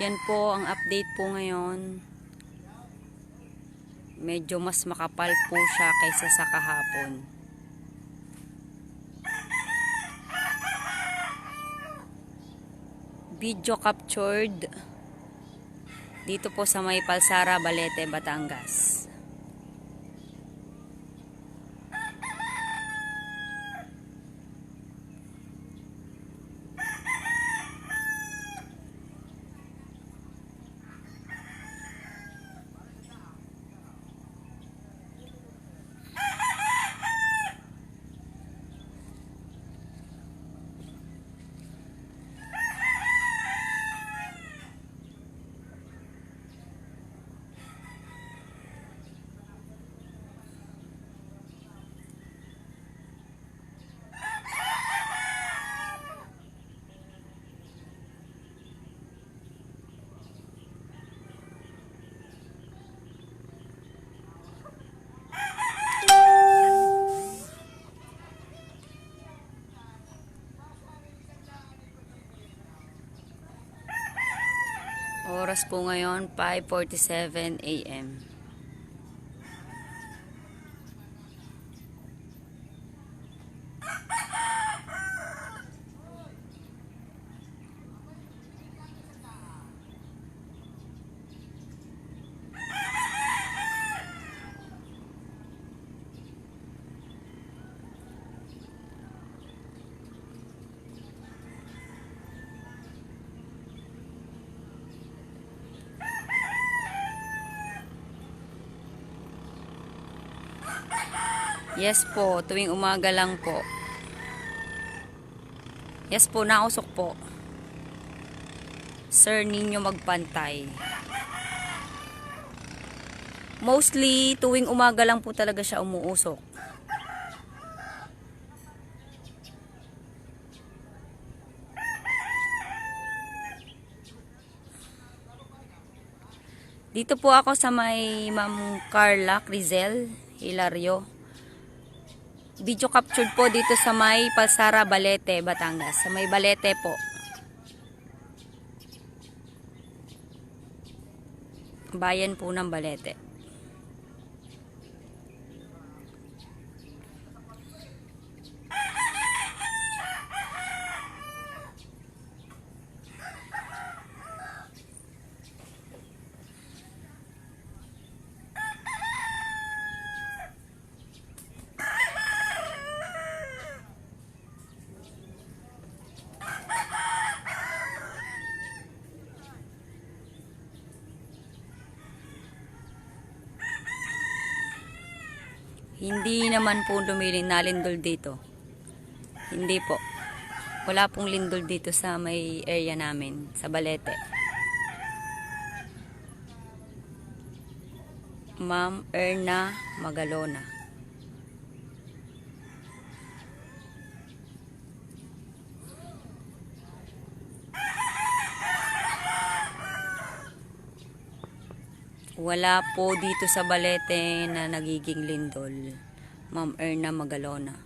Yan po ang update po ngayon. Medyo mas makapal po siya kaysa sa kahapon. Video captured dito po sa may Palsara, Balete, Batangas. Oras po ngayon 5:47 AM. Yes po, tuwing umaga lang po. Yes po, nausok po. Sir, ninyo magpantay. Mostly, tuwing umaga lang po talaga siya umuusok. Dito po ako sa may Ma'am Carla Crizel Hilario. Video captured po dito sa may Palsara, Balete, Batangas. Sa may Balete po. Bayan po ng Balete. Hindi naman po nalindol dito. Hindi po. Wala pong lindol dito sa may area namin, sa Balete. Ma'am Erna Magalona. Wala po dito sa Balete na nagiging lindol. Ma'am Erna Magalona.